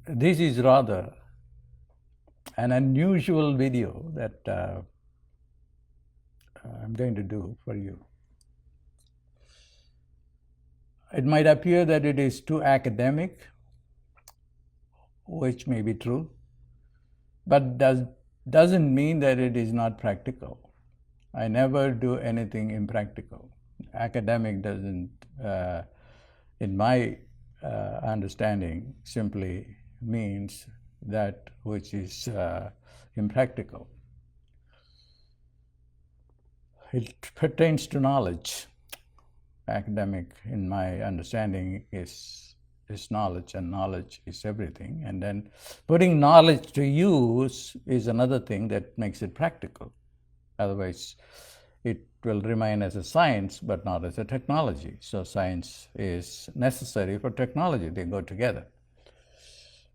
This is rather an unusual video that I'm going to do for you. It might appear that it is too academic, which may be true, but doesn't mean that it is not practical. I never do anything impractical. Academic doesn't, in my understanding, simply means that which is impractical. It pertains to knowledge. Academic, in my understanding, is knowledge, and knowledge is everything. And then putting knowledge to use is another thing that makes it practical. Otherwise, it will remain as a science, but not as a technology. So science is necessary for technology. They go together.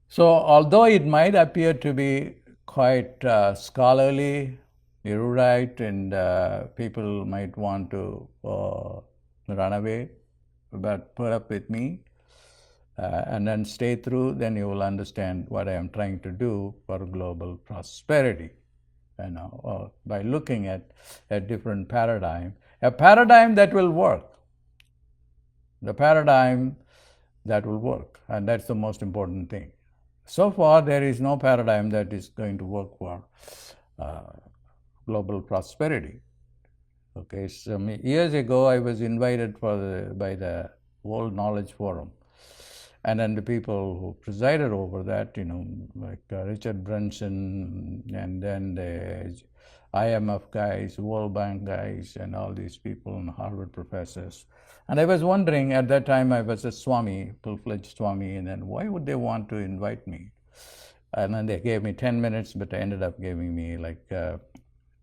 So although it might appear to be quite scholarly, erudite, and people might want to run away, but put up with me and then stay through, then you will understand what I am trying to do for global prosperity. By looking at a different paradigm, a paradigm that will work, the paradigm that will work, and that's the most important thing. So far, there is no paradigm that is going to work for global prosperity. Okay, so years ago, I was invited by the World Knowledge Forum, and then the people who presided over that, like Richard Branson, and then the IMF guys, World Bank guys, and all these people, and Harvard professors. And I was wondering, at that time I was a Swami, full-fledged Swami, and then why would they want to invite me? And then they gave me 10 minutes, but they ended up giving me like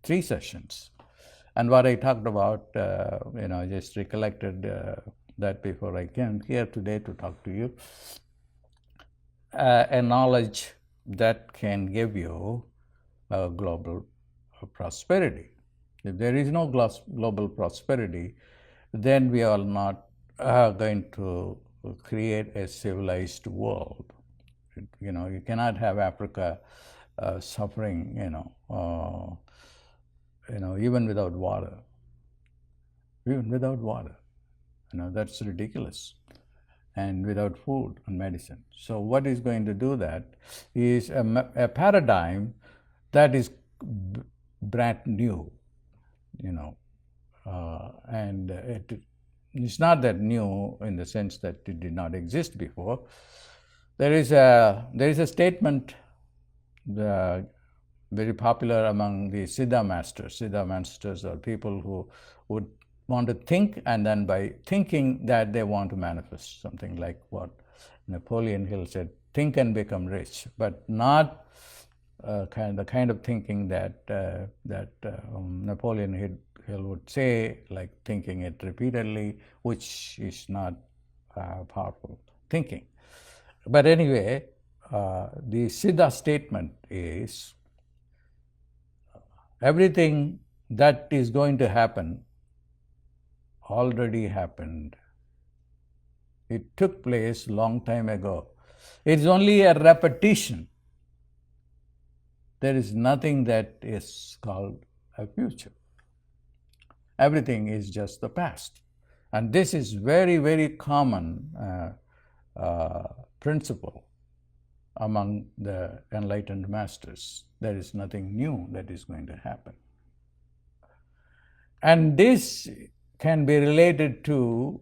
3 sessions. And what I talked about, I just recollected that before I came here today to talk to you. A knowledge that can give you global prosperity. If there is no global prosperity, then we are not going to create a civilized world. You cannot have Africa suffering, even without water. Even without water. That's ridiculous. And without food and medicine. So what is going to do that is a paradigm that is brand new, and it's not that new in the sense that it did not exist before. There is a statement very popular among the Siddha masters. Siddha masters are people who would want to think, and then by thinking that they want to manifest, something like what Napoleon Hill said, think and become rich, but not the kind of thinking that Napoleon Hill would say, like thinking it repeatedly, which is not powerful thinking. But anyway, the Siddha statement is everything that is going to happen already happened. It took place long time ago. It's only a repetition. There is nothing that is called a future. Everything is just the past. And this is very, very common principle among the enlightened masters. There is nothing new that is going to happen. And this can be related to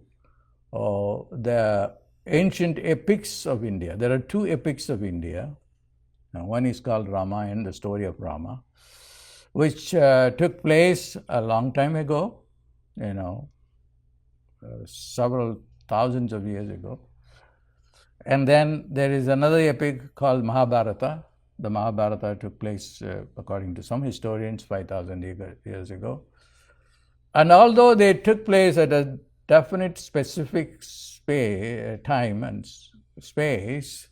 the ancient epics of India. There are 2 epics of India. One is called Ramayana, the story of Rama, which took place a long time ago, several thousands of years ago. And then there is another epic called Mahabharata. The Mahabharata took place, according to some historians, 5,000 years ago. And although they took place at a definite specific time and space,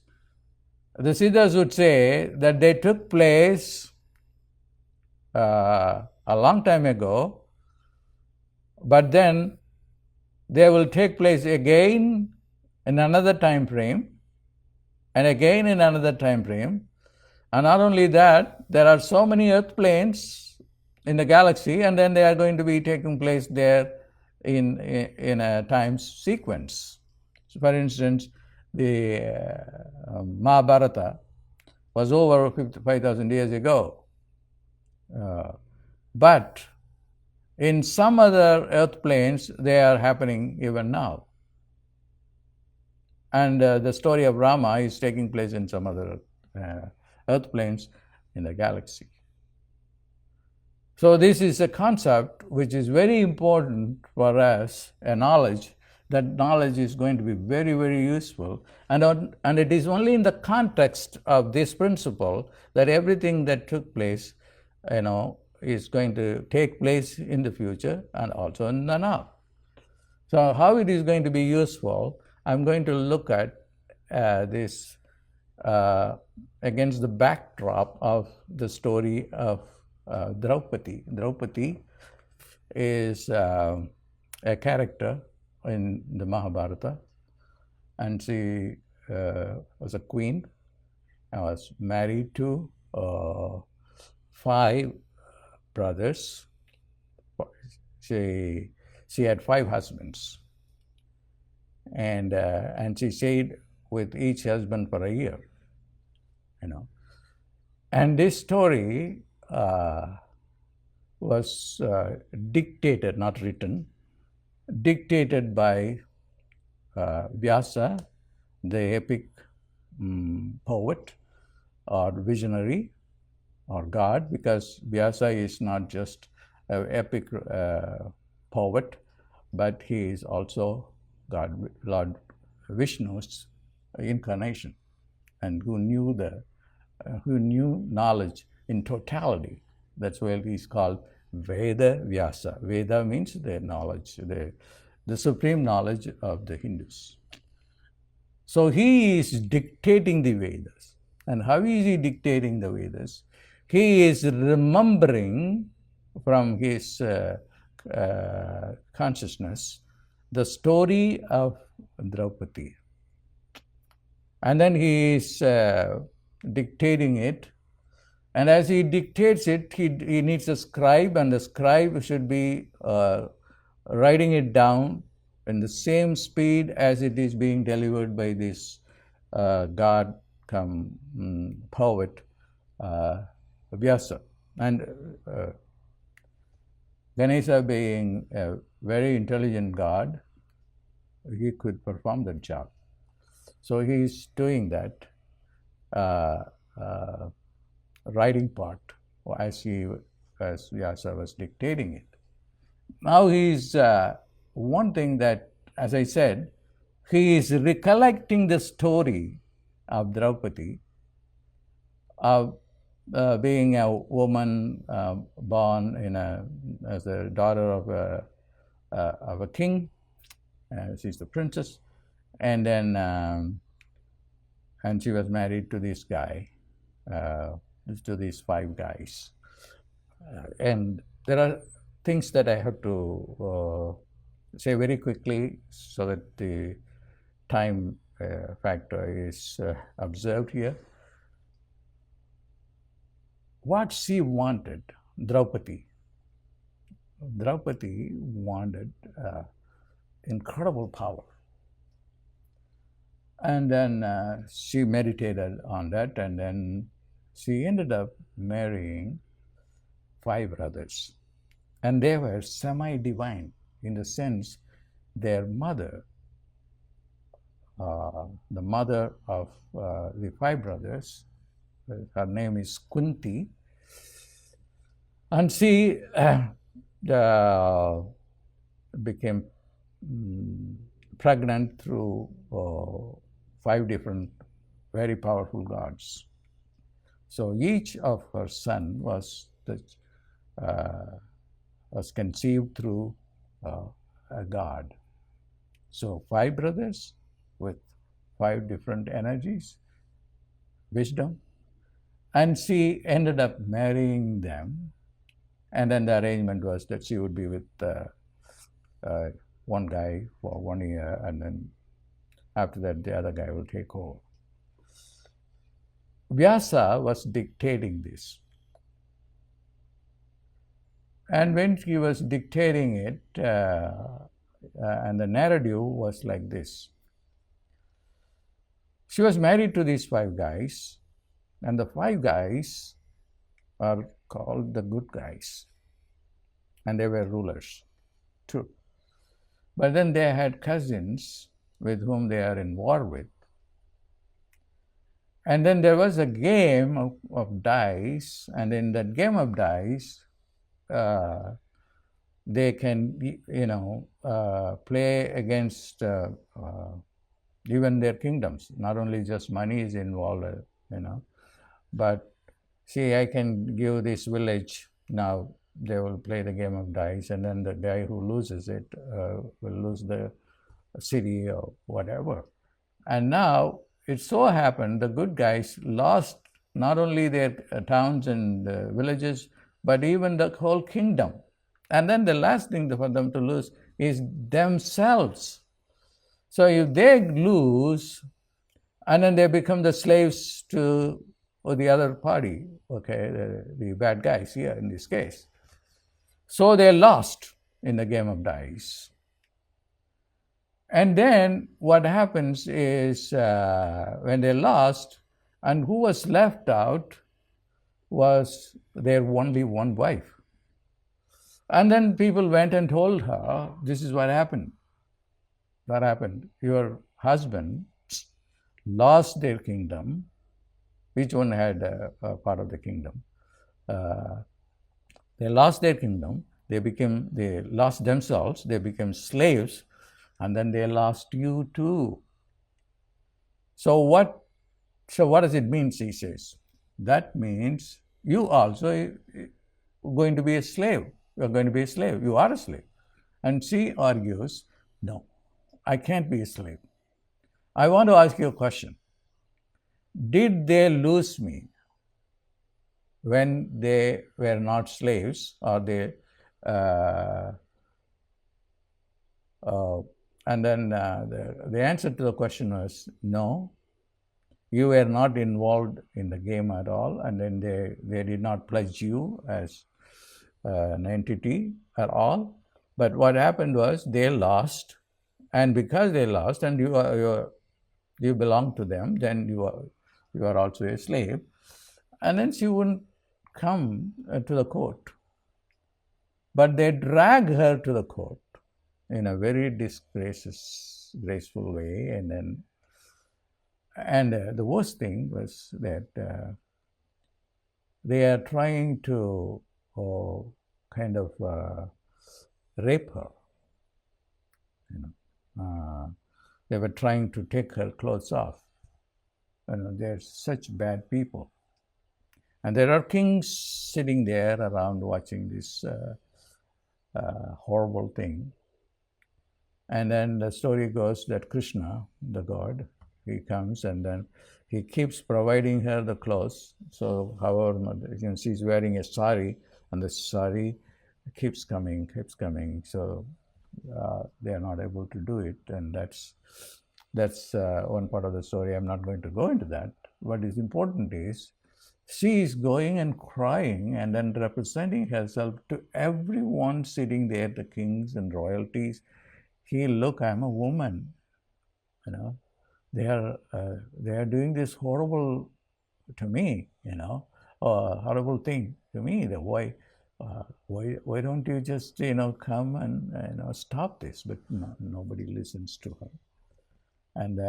the Siddhas would say that they took place a long time ago, but then they will take place again in another time frame, and again in another time frame. And not only that, there are so many earth planes in the galaxy, and then they are going to be taking place there in a time sequence. So for instance, the Mahabharata was over 55,000 years ago. But in some other earth planes, they are happening even now. And the story of Rama is taking place in some other earth planes in the galaxy. So this is a concept which is very important for us, a knowledge. That knowledge is going to be very, very useful. And it is only in the context of this principle that everything that took place, is going to take place in the future and also in the now. So how it is going to be useful, I'm going to look at this against the backdrop of the story of Draupadi. Draupadi is a character in the Mahabharata, and she was a queen and was married to 5 brothers. She had 5 husbands, and she stayed with each husband for a year. And this story was dictated, not written, dictated by Vyasa, the epic poet or visionary or God, because Vyasa is not just an epic poet, but he is also God, Lord Vishnu's incarnation, and who knew knowledge in totality. That's why he's called Veda Vyasa. Veda means the knowledge, the supreme knowledge of the Hindus. So he is dictating the Vedas. And how is he dictating the Vedas? He is remembering from his consciousness the story of Draupadi. And then he is dictating it. And as he dictates it, he needs a scribe, and the scribe should be writing it down in the same speed as it is being delivered by this god come poet Vyasa. And Ganesha, being a very intelligent god, he could perform that job. So he is doing that writing part as Vyasa was dictating it. Now he is one thing that, as I said, he is recollecting the story of Draupadi, of being a woman born as a daughter of a king. She's the princess, and then and she was married to this guy, to these 5 guys. And there are things that I have to say very quickly so that the time factor is observed here. What she wanted, Draupadi wanted incredible power. And then she meditated on that, and then she ended up marrying 5 brothers. And they were semi-divine in the sense their mother, the mother of the 5 brothers, her name is Kunti, and she became pregnant through 5 different very powerful gods. So each of her son was conceived through a god. So 5 brothers with 5 different energies, wisdom, and she ended up marrying them. And then the arrangement was that she would be with one guy for 1 year, and then after that the other guy will take over. Vyasa was dictating this. And when he was dictating it, and the narrative was like this. She was married to these 5 guys, and the 5 guys are called the good guys, and they were rulers too. But then they had cousins with whom they are in war with. And then there was a game of dice, and in that game of dice, they can, play against even their kingdoms. Not only just money is involved, but see, I can give this village. Now they will play the game of dice, and then the guy who loses it will lose the city or whatever. And now it so happened the good guys lost not only their towns and villages, but even the whole kingdom. And then the last thing for them to lose is themselves. So if they lose, and then they become the slaves to the other party, okay, the bad guys here in this case. So they lost in the game of dice. And then what happens is when they lost, and who was left out was their only one wife. And then people went and told her, this is what happened. What happened? Your husband lost their kingdom. Each one had a part of the kingdom. They lost their kingdom. They lost themselves. They became slaves. And then they lost you too. So what does it mean, she says? That means you also going to be a slave. You're going to be a slave. You are a slave. And she argues, no, I can't be a slave. I want to ask you a question. Did they lose me when they were not slaves, or they and then the answer to the question was no. You were not involved in the game at all, and then they did not pledge you as an entity at all. But what happened was they lost, and because they lost, and you belong to them, then you are also a slave. And then she wouldn't come to the court, but they drag her to the court in a very disgraceful way. And the worst thing was that they are trying to kind of rape her. They were trying to take her clothes off. They're such bad people. And there are kings sitting there around watching this horrible thing. And then the story goes that Krishna, the god, he comes and then he keeps providing her the clothes. So however, she's wearing a sari, and the sari keeps coming. So they are not able to do it. And that's one part of the story. I'm not going to go into that. What is important is she is going and crying and then representing herself to everyone sitting there, the kings and royalties. Look, I'm a woman. They are doing this horrible to me. Horrible thing to me. Why don't you just come and stop this? But no, nobody listens to her. And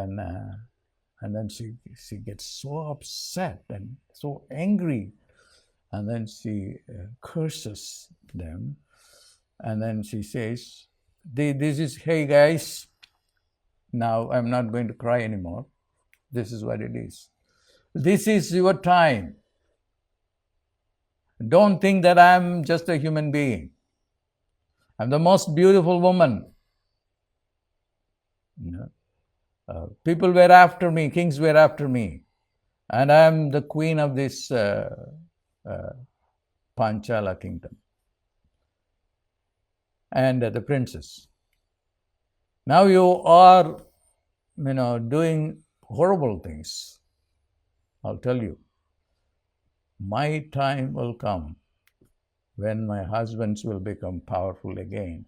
then she gets so upset and so angry, and then she curses them, and then she says, hey guys, now I'm not going to cry anymore. This is what it is. This is your time. Don't think that I'm just a human being. I'm the most beautiful woman. People were after me, kings were after me, and I'm the queen of this Panchala kingdom, and the princess. Now you are, doing horrible things. I'll tell you. My time will come when my husbands will become powerful again.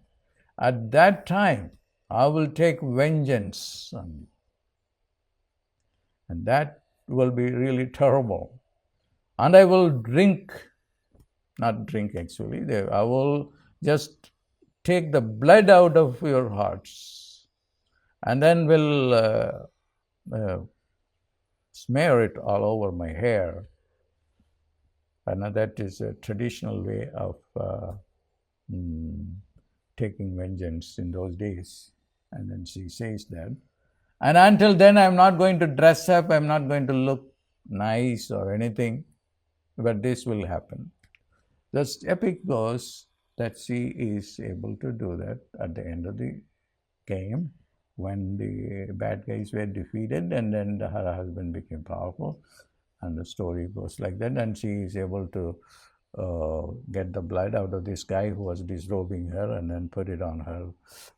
At that time, I will take vengeance on you. And that will be really terrible. And I will drink, not drink actually, I will just take the blood out of your hearts and then will uh, smear it all over my hair. And that is a traditional way of taking vengeance in those days. And then she says that. And until then, I'm not going to dress up, I'm not going to look nice or anything, but this will happen. The epic goes that she is able to do that at the end of the game when the bad guys were defeated and then her husband became powerful. And the story goes like that, and she is able to get the blood out of this guy who was disrobing her and then put it on her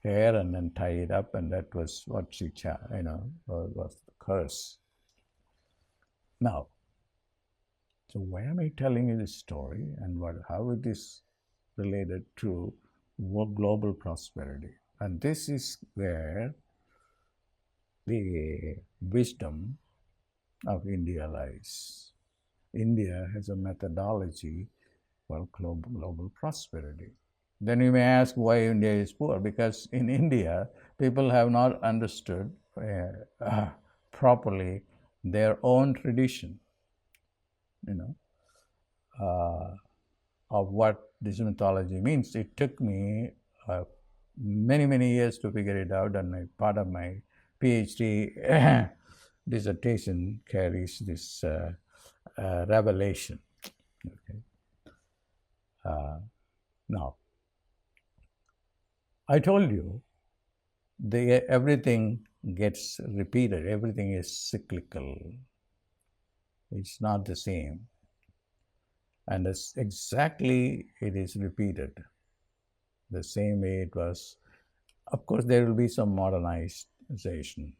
hair and then tie it up, and that was what she was the curse. Now, so why am I telling you this story, and how it is related to global prosperity? And this is where the wisdom of India lies. India has a methodology for global prosperity. Then you may ask why India is poor. Because in India, people have not understood properly their own tradition, of what this mythology means. It took me many, many years to figure it out, and part of my PhD dissertation carries this revelation. Okay. Now, I told you everything gets repeated, everything is cyclical. It's not the same. And it is repeated the same way it was. Of course, there will be some modernization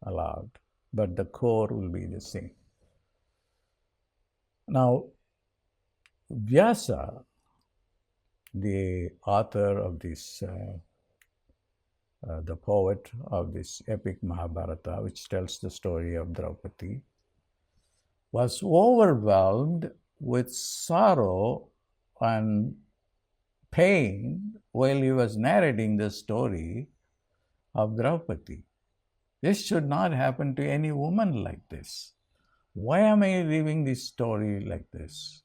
allowed, but the core will be the same. Now, Vyasa, the author of this, the poet of this epic Mahabharata, which tells the story of Draupadi, was overwhelmed with sorrow and pain while he was narrating the story of Draupadi. This should not happen to any woman like this. Why am I reading this story like this?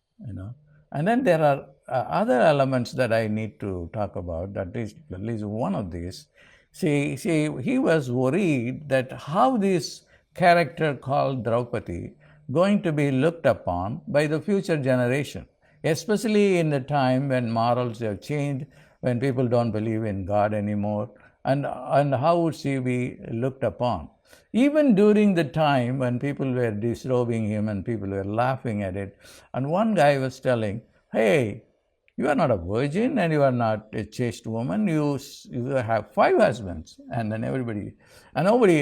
And then there are other elements that I need to talk about. That is at least one of these. See, he was worried that how this character called Draupadi going to be looked upon by the future generation, especially in the time when morals have changed, when people don't believe in God anymore, and how would she be looked upon? Even during the time when people were disrobing him and people were laughing at it, and one guy was telling, hey, you are not a virgin and you are not a chaste woman, you have 5 husbands. And then nobody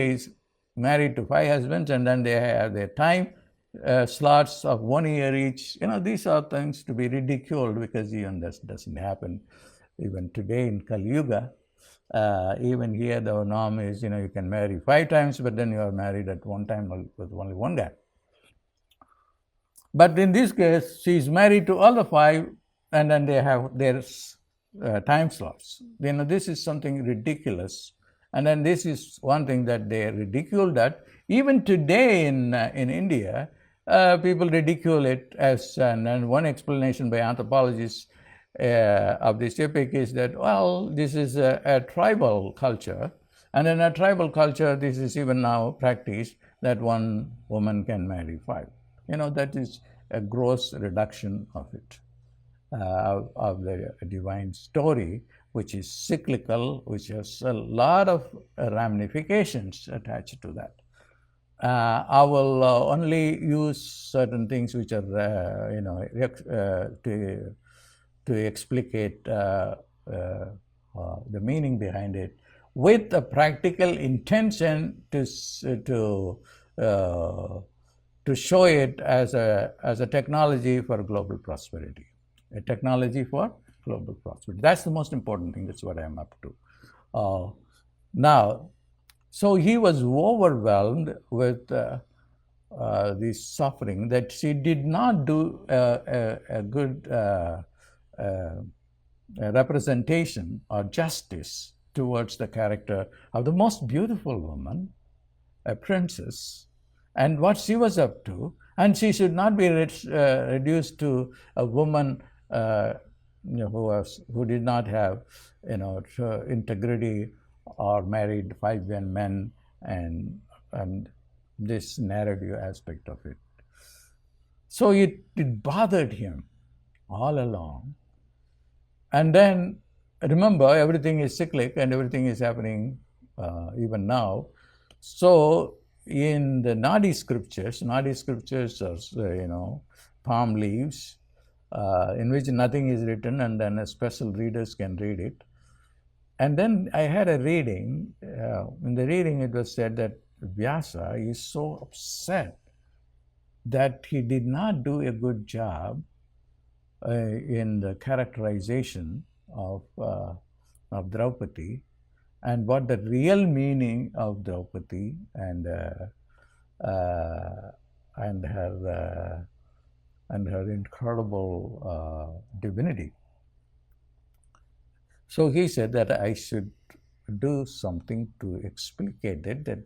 is married to 5 husbands, and then they have their time slots of 1 year each. These are things to be ridiculed, because even this doesn't happen even today in Kali Yuga. Even here the norm is, you can marry 5 times, but then you are married at one time with only one guy. But in this case, she is married to all the 5, and then they have their time slots. This is something ridiculous. And then this is one thing that they ridicule, that even today in India, people ridicule it as, and one explanation by anthropologists of this epic is that, well, this is a tribal culture, and in a tribal culture, this is even now practiced, that one woman can marry 5. That is a gross reduction of it, of the divine story, which is cyclical, which has a lot of ramifications attached to that. I will only use certain things which are, to explicate the meaning behind it, with a practical intention to to show it as a technology for global prosperity, a technology for global prosperity. That's the most important thing. That's what I'm up to. Now, so he was overwhelmed with this suffering that she did not do a good representation or justice towards the character of the most beautiful woman, a princess, and what she was up to. And she should not be reduced to a woman who did not have integrity or married 5 young men and this narrative aspect of it. So it bothered him all along. And then remember, everything is cyclic and everything is happening even now. So in the Nadi scriptures are, palm leaves in which nothing is written, and then a special readers can read it. And then I had a reading. In the reading, it was said that Vyasa is so upset that he did not do a good job in the characterization of Draupadi, and what the real meaning of Draupadi and her incredible divinity. So he said that I should do something to explicate it, that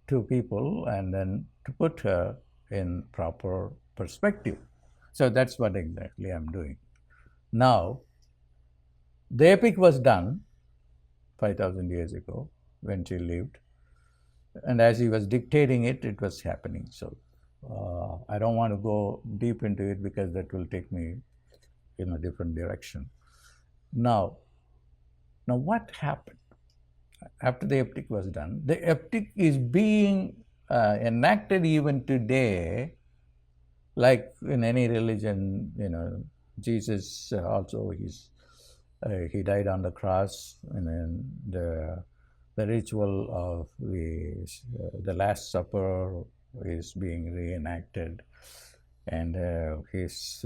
to people, and then to put her in proper perspective. So that's what exactly I'm doing. Now, the epic was done 5,000 years ago when she lived, and as he was dictating it, it was happening. So I don't want to go deep into it because that will take me in a different direction. Now what happened after the epic was done? The epic is being enacted even today, like in any religion. Jesus also, he died on the cross, and then the ritual of the Last Supper is being reenacted, and his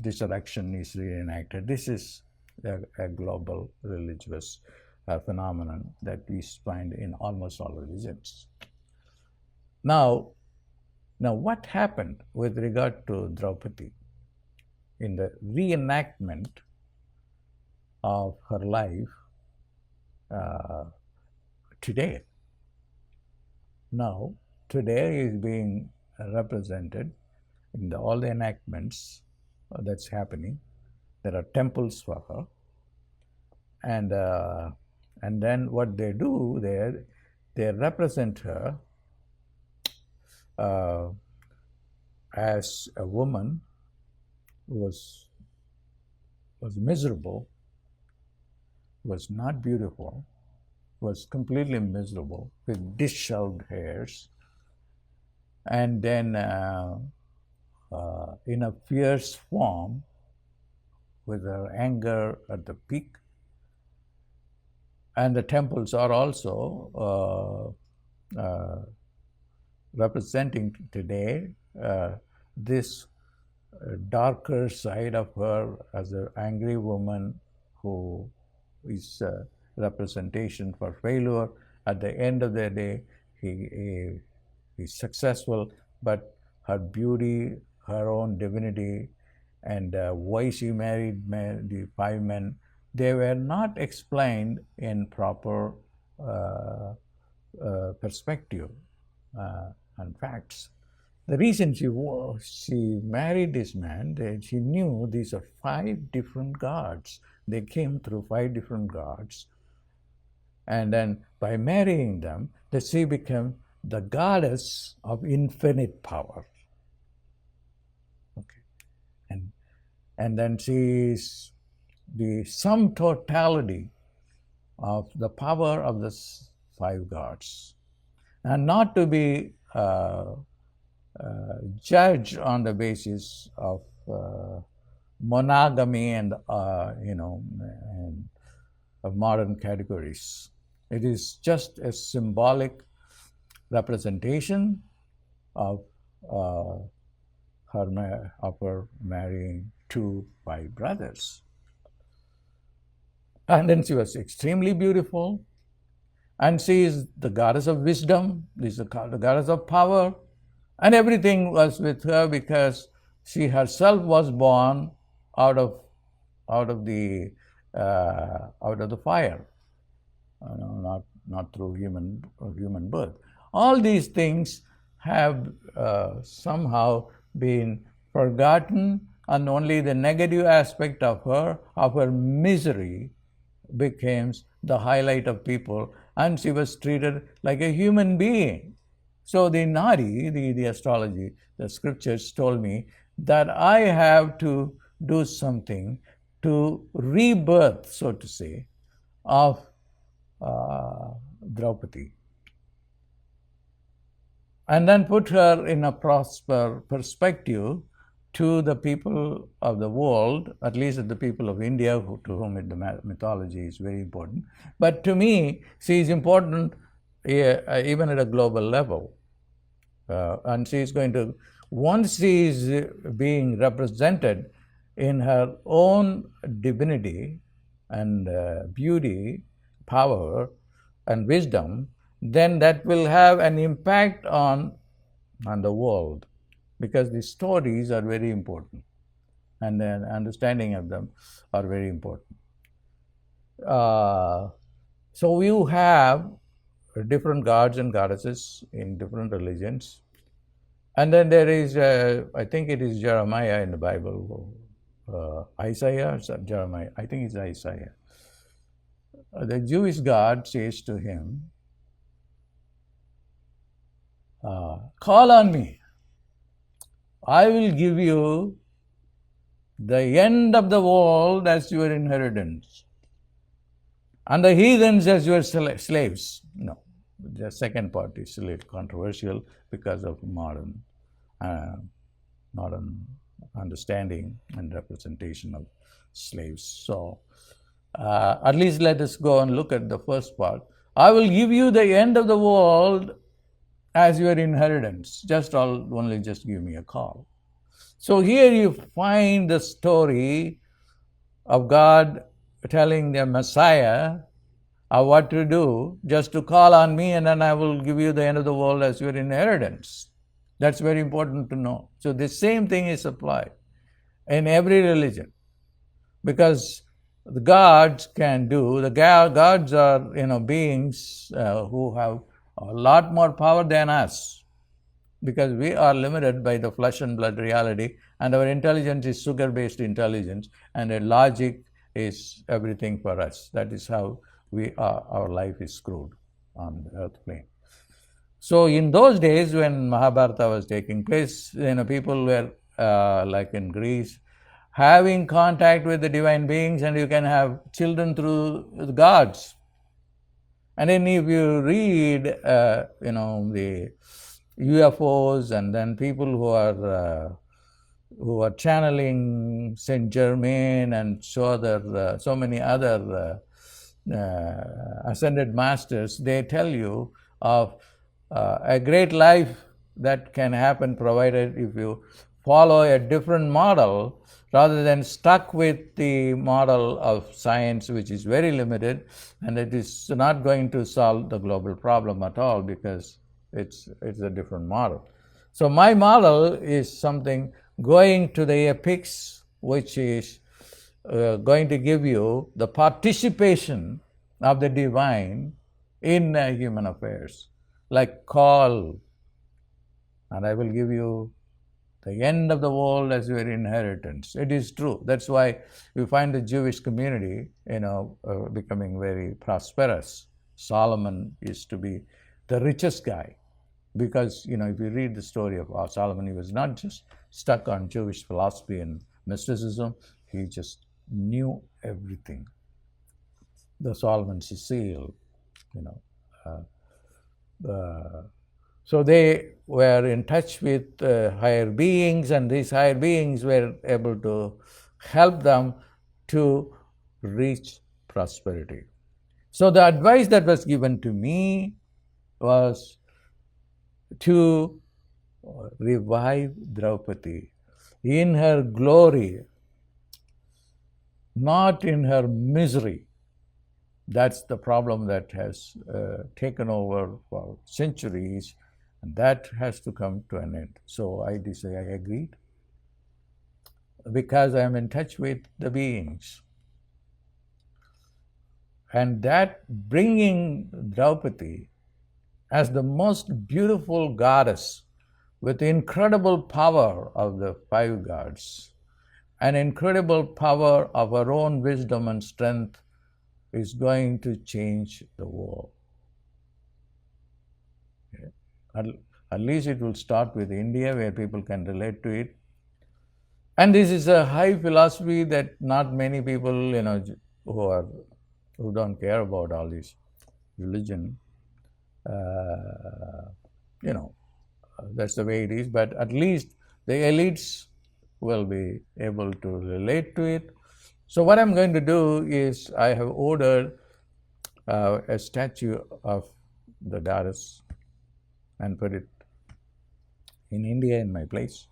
resurrection is reenacted. This is a global religious phenomenon that we find in almost all religions. Now, what happened with regard to Draupadi in the reenactment of her life today? Now, today is being represented in all the enactments that's happening. There are temples for her, and then what they do there, they represent her as a woman who was miserable, was not beautiful, was completely miserable, with disheveled hairs, and then in a fierce form, with her anger at the peak. And the temples are also representing today this darker side of her as an angry woman who is a representation for failure. At the end of the day, he's successful, but her beauty, her own divinity, and why she married the 5 men, they were not explained in proper perspective and facts. The reason she married this man, that she knew these are 5 different gods. They came through 5 different gods. And then by marrying them, that she became the goddess of infinite power. Okay. And then she is the sum totality of the power of the 5 gods. And not to be judged on the basis of monogamy and and of modern categories. It is just a symbolic representation of uh, her marrying two white brothers. And then she was extremely beautiful, and she is the goddess of wisdom, this is the goddess of power, and everything was with her because she herself was born out of out of the fire, not through human birth. All these things have somehow been forgotten, and only the negative aspect of her misery, becomes the highlight of people, and she was treated like a human being. So the Nadi, the astrology, the scriptures told me that I have to do something to rebirth, so to say, of Draupadi, and then put her in a prosper perspective to the people of the world, at least the people of India, to whom the mythology is very important. But to me, she is important even at a global level. And she is going to, once she is being represented in her own divinity and beauty, power, and wisdom, then that will have an impact on the world, because the stories are very important and the understanding of them are very important. So you have different gods and goddesses in different religions. And then there is, I think it is Jeremiah in the Bible, Isaiah, Jeremiah, I think it's Isaiah. The Jewish God says to him, call on me, I will give you the end of the world as your inheritance, and the heathens as your slaves. No, the second part is a little controversial because of modern understanding and representation of slaves. So at least let us go and look at the first part. I will give you the end of the world as your inheritance. Just give me a call. So here you find the story of God telling the Messiah what to do, just to call on me, and then I will give you the end of the world as your inheritance. That's very important to know. So the same thing is applied in every religion, because the gods can do, the gods are beings who have a lot more power than us, because we are limited by the flesh and blood reality, and our intelligence is sugar-based intelligence, and logic is everything for us. That is how our life is screwed on the earth plane. So in those days when Mahabharata was taking place, people were like in Greece, having contact with the divine beings, and you can have children through the gods. And then if you read, the UFOs, and then people who are channeling Saint Germain and so many other ascended masters, they tell you of a great life that can happen, provided if you follow a different model rather than stuck with the model of science, which is very limited, and it is not going to solve the global problem at all, because it's a different model. So my model is something going to the epics, which is going to give you the participation of the divine in human affairs, like call, and I will give you the end of the world as your inheritance. It is true. That's why we find the Jewish community, becoming very prosperous. Solomon used to be the richest guy, because, if you read the story of Solomon, he was not just stuck on Jewish philosophy and mysticism, he just knew everything. The Solomon's seal, so they were in touch with higher beings, and these higher beings were able to help them to reach prosperity. So the advice that was given to me was to revive Draupadi in her glory, not in her misery. That's the problem that has taken over for centuries, and that has to come to an end. So I agreed, because I am in touch with the beings. And that bringing Draupadi as the most beautiful goddess with incredible power of the five gods and incredible power of her own wisdom and strength is going to change the world. Okay. At least it will start with India, where people can relate to it. And this is a high philosophy that not many people, who don't care about all this religion, that's the way it is. But at least the elites will be able to relate to it. So what I'm going to do is I have ordered a statue of the goddess and put it in India in my place,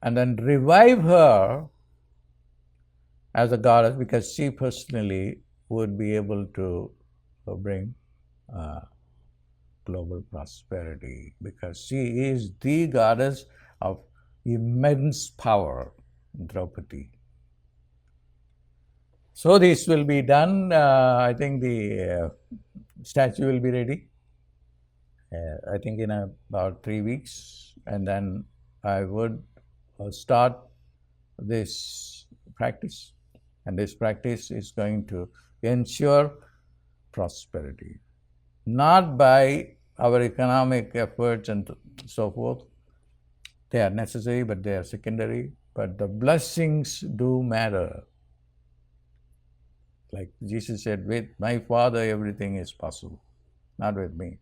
and then revive her as a goddess, because she personally would be able to bring global prosperity, because she is the goddess of immense power, Draupadi. So this will be done. I think the statue will be ready, I think in about 3 weeks, and then I would start this practice. And this practice is going to ensure prosperity, not by our economic efforts and so forth. They are necessary, but they are secondary. But the blessings do matter. Like Jesus said, with my Father everything is possible, not with me,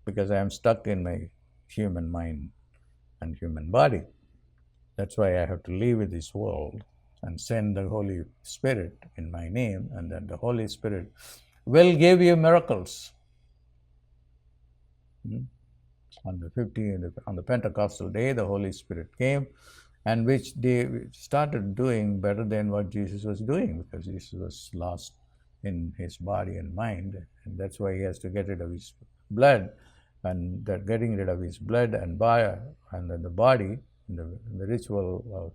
because I am stuck in my human mind and human body. That's why I have to leave with this world and send the Holy Spirit in my name, and then the Holy Spirit will give you miracles. On the Pentecostal day, the Holy Spirit came, and which they started doing better than what Jesus was doing, because Jesus was lost in his body and mind, and that's why he has to get rid of his blood. And that getting rid of his blood and then the body, the ritual of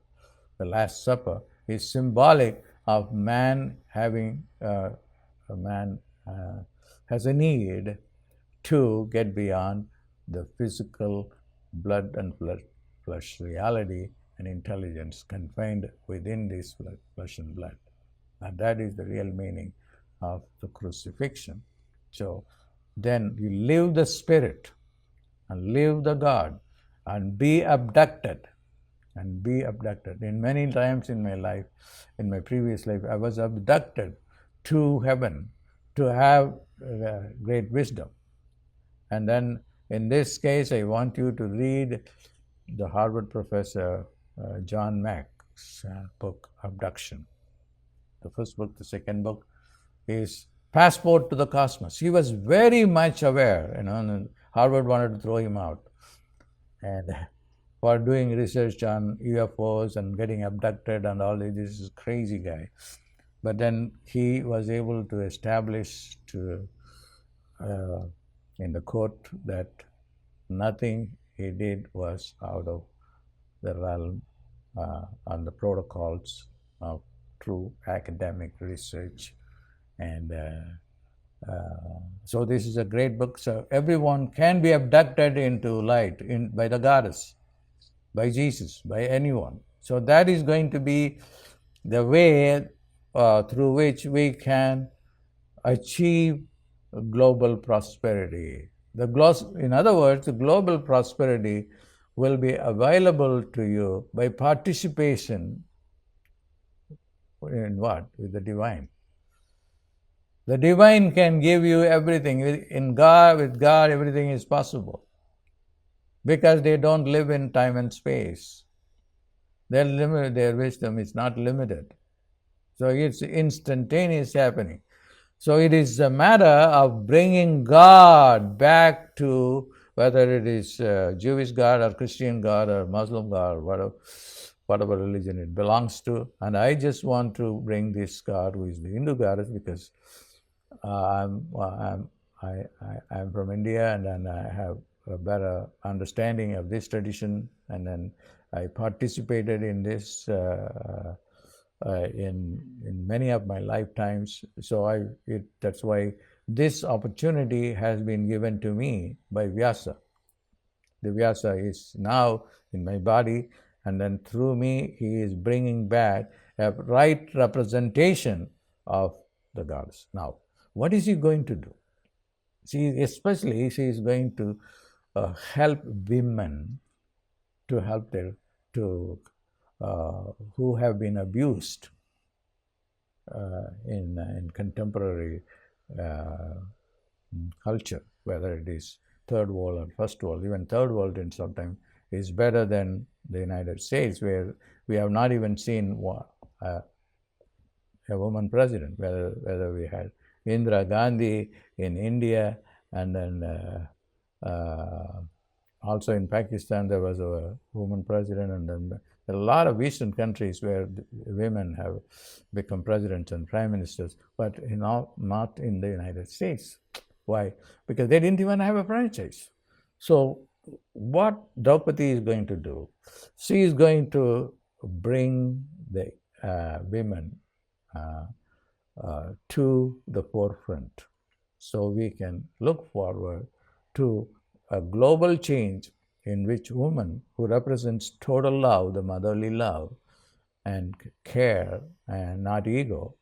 the Last Supper, is symbolic of man having has a need to get beyond the physical blood and flesh reality and intelligence confined within this flesh and blood. And that is the real meaning of the crucifixion. So then you live the spirit and live the God and be abducted. In many times in my life, in my previous life, I was abducted to heaven to have great wisdom. And then in this case, I want you to read the Harvard professor John Mack's book, Abduction. The first book. The second book is Passport to the Cosmos. He was very much aware, and Harvard wanted to throw him out, and for doing research on UFOs and getting abducted and all this. This is a crazy guy. But then he was able to establish in the court that nothing he did was out of the realm on the protocols of true academic research. And so this is a great book. So everyone can be abducted into light by the goddess, by Jesus, by anyone. So that is going to be the way through which we can achieve global prosperity. In other words, the global prosperity will be available to you by participation in what? With the divine. The divine can give you everything. With God, everything is possible, because they don't live in time and space. Their wisdom is not limited. So it's instantaneous happening. So it is a matter of bringing God back to whether it is Jewish God or Christian God or Muslim God or whatever religion it belongs to. And I just want to bring this God, who is the Hindu goddess, because I'm from India, and then I have a better understanding of this tradition, and then I participated in this in many of my lifetimes. So that's why this opportunity has been given to me by Vyasa. The Vyasa is now in my body, and then through me he is bringing back a right representation of the goddess. Now, what is he going to do? Especially she is going to help women to help their to who have been abused in contemporary culture, whether it is third world or first world. Even third world in sometimes is better than the United States, where we have not even seen a woman president, whether we had Indira Gandhi in India, and then also in Pakistan there was a woman president, and then there are a lot of Eastern countries where women have become presidents and prime ministers, but not in the United States. Why? Because they didn't even have a franchise. So what Draupadi is going to do, she is going to bring the women to the forefront, so we can look forward to a global change in which woman, who represents total love, the motherly love and care and not ego,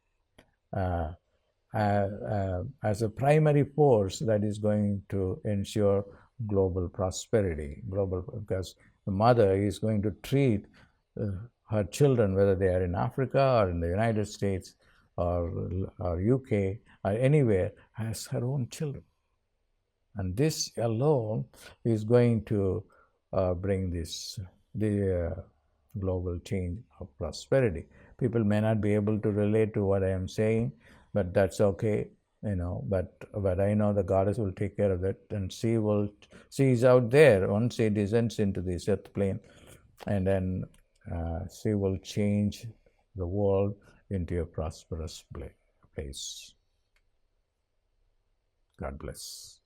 as a primary force that is going to ensure global prosperity, because the mother is going to treat her children, whether they are in Africa or in the United States or UK or anywhere, as her own children. And this alone is going to bring the global change of prosperity. People may not be able to relate to what I am saying, but that's okay, but I know the goddess will take care of it, and she is out there once she descends into this earth plane, and then she will change the world into a prosperous place. God bless.